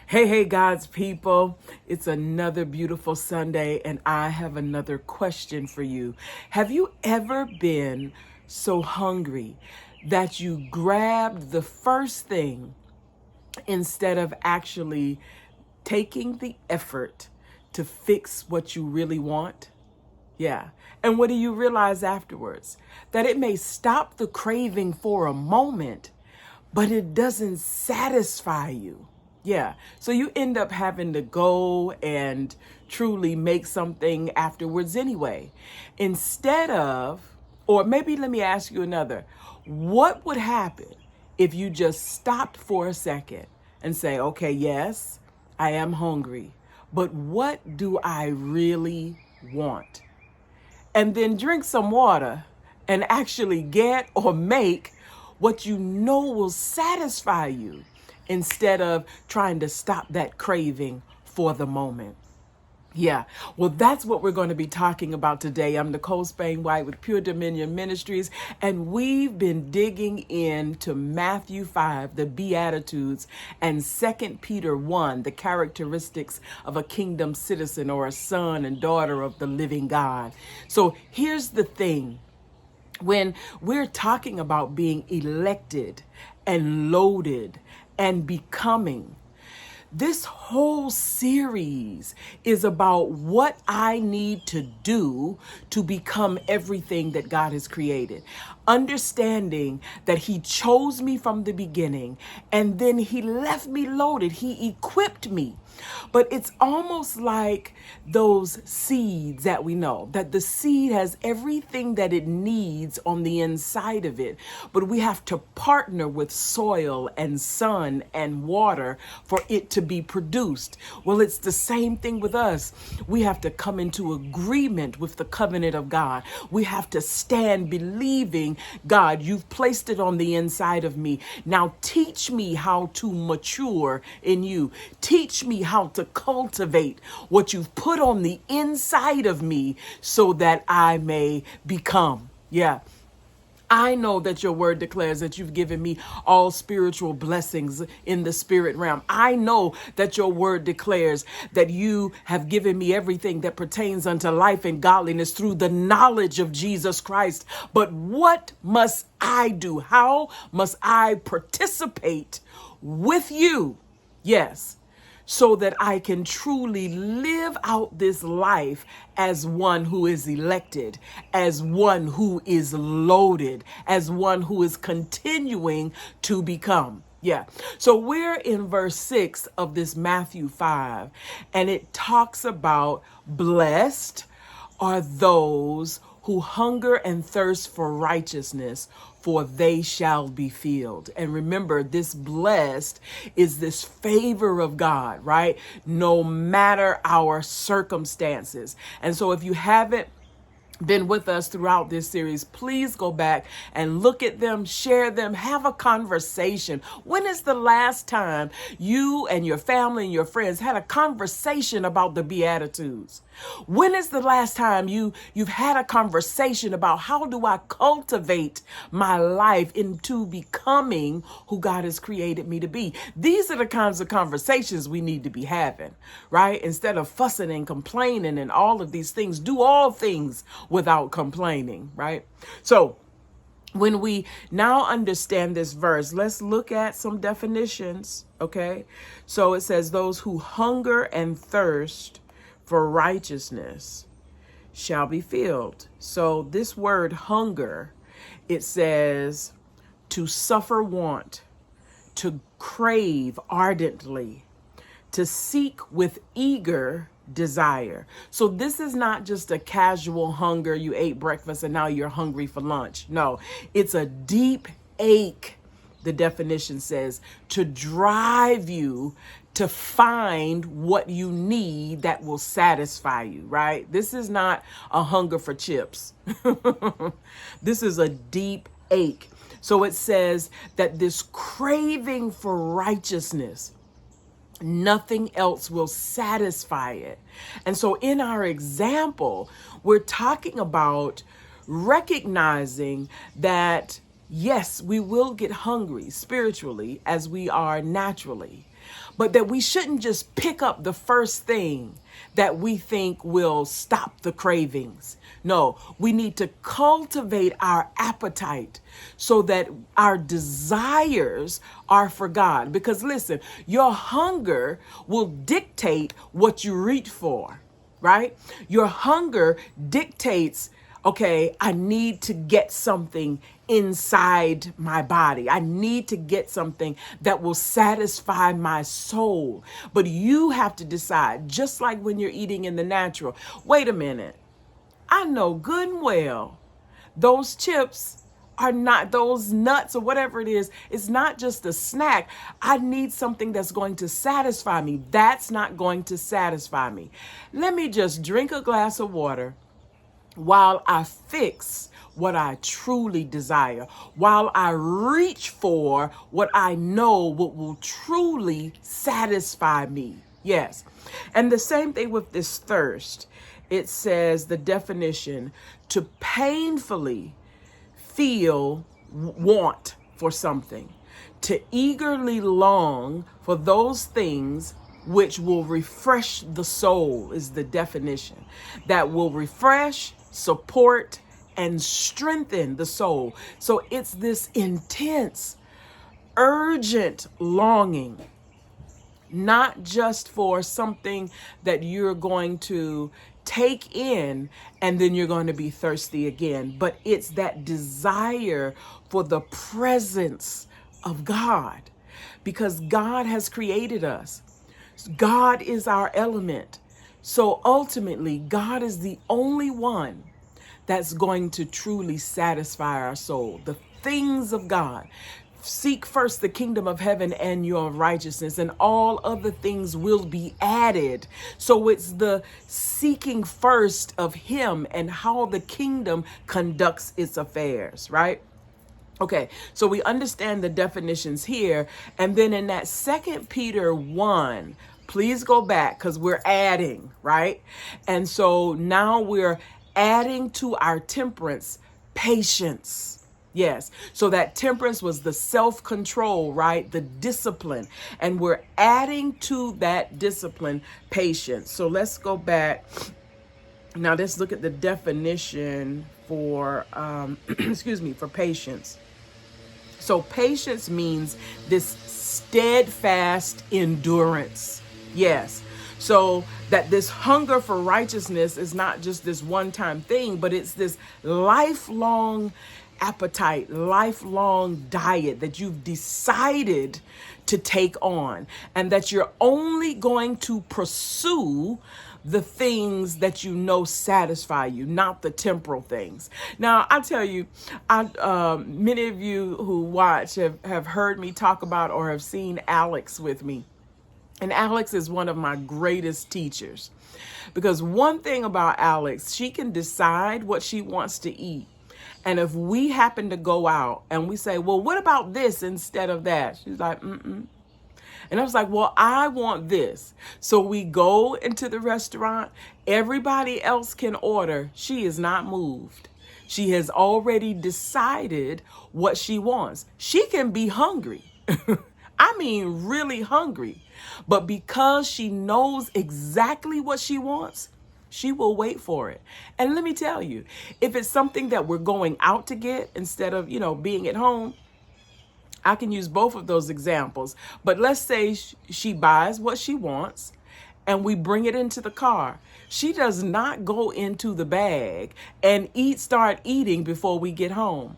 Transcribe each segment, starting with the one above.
Hey, God's people. It's another beautiful Sunday, and I have another question for you. Have you ever been so hungry that you grabbed the first thing instead of actually taking the effort to fix what you really want? Yeah. And what do you realize afterwards? That it may stop the craving for a moment, but it doesn't satisfy you. Yeah. So you end up having to go and truly make something afterwards anyway. Instead of, or maybe let me ask you another. What would happen if you just stopped for a second and say, okay, yes, I am hungry, but what do I really want? And then drink some water and actually get or make what you know will satisfy you instead of trying to stop that craving for the moment. Yeah, well, that's what we're going to be talking about today. I'm Nicole Spain White with Pure Dominion Ministries, and we've been digging into Matthew 5, the Beatitudes, and 2 Peter 1, the characteristics of a kingdom citizen or a son and daughter of the living God. So here's the thing. When we're talking about being elected and loaded and becoming, this whole series is about what I need to do to become everything that God has created. Understanding that He chose me from the beginning and then He left me loaded. He equipped me. But it's almost like those seeds that we know, that the seed has everything that it needs on the inside of it. But we have to partner with soil and sun and water for it to be produced. Well, it's the same thing with us. We have to come into agreement with the covenant of God. We have to stand believing, God, you've placed it on the inside of me. Now teach me how to mature in you. Teach me how to cultivate what you've put on the inside of me so that I may become. Yeah. I know that your word declares that you've given me all spiritual blessings in the spirit realm. I know that your word declares that you have given me everything that pertains unto life and godliness through the knowledge of Jesus Christ. But what must I do? How must I participate with you? Yes, so that I can truly live out this life as one who is elected, as one who is loaded, as one who is continuing to become. Yeah. So we're in verse 6 of this Matthew 5, and it talks about blessed are those who hunger and thirst for righteousness, for they shall be filled. And remember, this blessed is this favor of God, right? No matter our circumstances. And so if you haven't been with us throughout this series, please go back and look at them, share them, have a conversation. When is the last time you and your family and your friends had a conversation about the Beatitudes? When is the last time you've had a conversation about how do I cultivate my life into becoming who God has created me to be? These are the kinds of conversations we need to be having, right? Instead of fussing and complaining and all of these things, do all things without complaining, right? So when we now understand this verse, let's look at some definitions, okay? So it says those who hunger and thirst for righteousness shall be filled. So this word hunger, it says to suffer want, to crave ardently, to seek with eager desire. So this is not just a casual hunger. You ate breakfast and now you're hungry for lunch. No, it's a deep ache. The definition says to drive you to find what you need that will satisfy you, right? This is not a hunger for chips. This is a deep ache. So it says that this craving for righteousness, nothing else will satisfy it. And so in our example, we're talking about recognizing that, yes, we will get hungry spiritually as we are naturally. but that we shouldn't just pick up the first thing that we think will stop the cravings. No, we need to cultivate our appetite so that our desires are for God. Because listen, your hunger will dictate what you reach for, right? Your hunger dictates, okay, I need to get something inside my body. I need to get something that will satisfy my soul. But you have to decide, just like when you're eating in the natural, wait a minute. I know good and well those chips are not, those nuts or whatever it is, it's not just a snack. I need something that's going to satisfy me. That's not going to satisfy me. Let me just drink a glass of water while I fix what I truly desire, while I reach for what I know what will truly satisfy me. Yes. And the same thing with this thirst. It says the definition: to painfully feel want for something, to eagerly long for those things which will refresh the soul, is the definition. That will refresh, support, and strengthen the soul. So it's this intense, urgent longing, not just for something that you're going to take in and then you're going to be thirsty again, but it's that desire for the presence of God, because God has created us. God is our element. So ultimately, God is the only one that's going to truly satisfy our soul. The things of God. Seek first the kingdom of heaven and your righteousness, and all other things will be added. So it's the seeking first of him and how the kingdom conducts its affairs, right? Okay, so we understand the definitions here. And then in that 2 Peter 1, please go back because we're adding, right? And so now we're adding to our temperance patience. Yes. So that temperance was the self-control, right? The discipline. And we're adding to that discipline patience. So let's go back. Now let's look at the definition for, for patience. So patience means this steadfast endurance. Yes. So that this hunger for righteousness is not just this one-time thing, but it's this lifelong appetite, lifelong diet that you've decided to take on, and that you're only going to pursue the things that you know satisfy you, not the temporal things. Now, I tell you, many of you who watch have heard me talk about or have seen Alex with me. And Alex is one of my greatest teachers, because one thing about Alex, she can decide what she wants to eat. And if we happen to go out and we say, well, what about this instead of that? She's like, mm-mm. And I was like, well, I want this. So we go into the restaurant. Everybody else can order. She is not moved. She has already decided what she wants. She can be hungry. I mean, really hungry. But because she knows exactly what she wants, she will wait for it. And let me tell you, if it's something that we're going out to get instead of, being at home, I can use both of those examples. But let's say she buys what she wants and we bring it into the car. She does not go into the bag and start eating before we get home.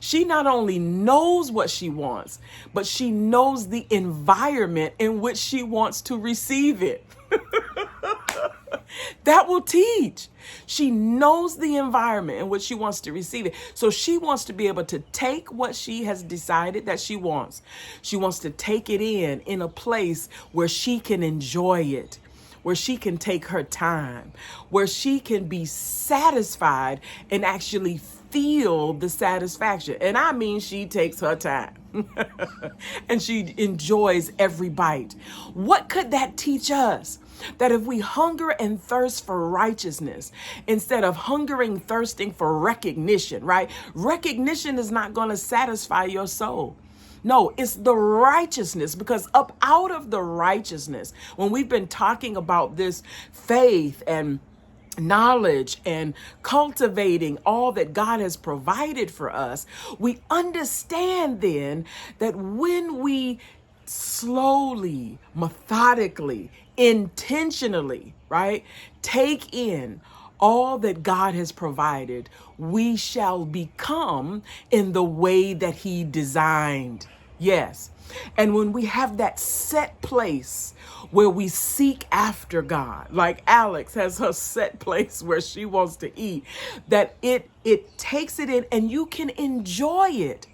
She not only knows what she wants, but she knows the environment in which she wants to receive it. That will teach. She knows the environment in which she wants to receive it. So she wants to be able to take what she has decided that she wants. She wants to take it in a place where she can enjoy it, where she can take her time, where she can be satisfied and actually feel the satisfaction. And I mean, she takes her time and she enjoys every bite. What could that teach us? That if we hunger and thirst for righteousness, instead of hungering, thirsting for recognition, right? Recognition is not going to satisfy your soul. No, it's the righteousness, because up out of the righteousness, when we've been talking about this faith and knowledge and cultivating all that God has provided for us, we understand then that when we slowly, methodically, intentionally, right, take in all that God has provided, we shall become in the way that He designed. Yes. And when we have that set place where we seek after God, like Alex has her set place where she wants to eat, that it takes it in and you can enjoy it.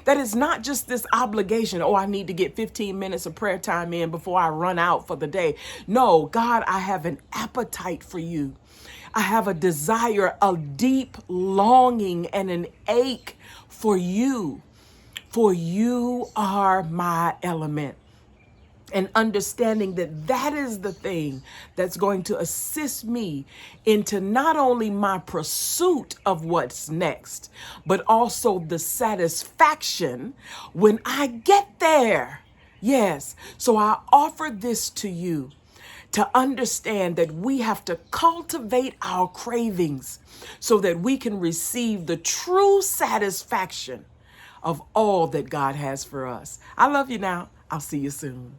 That is not just this obligation. Oh, I need to get 15 minutes of prayer time in before I run out for the day. No, God, I have an appetite for you. I have a desire, a deep longing and an ache for you. For you are my element. And understanding that that is the thing that's going to assist me into not only my pursuit of what's next, but also the satisfaction when I get there. Yes. So I offer this to you to understand that we have to cultivate our cravings so that we can receive the true satisfaction of all that God has for us. I love you now. I'll see you soon.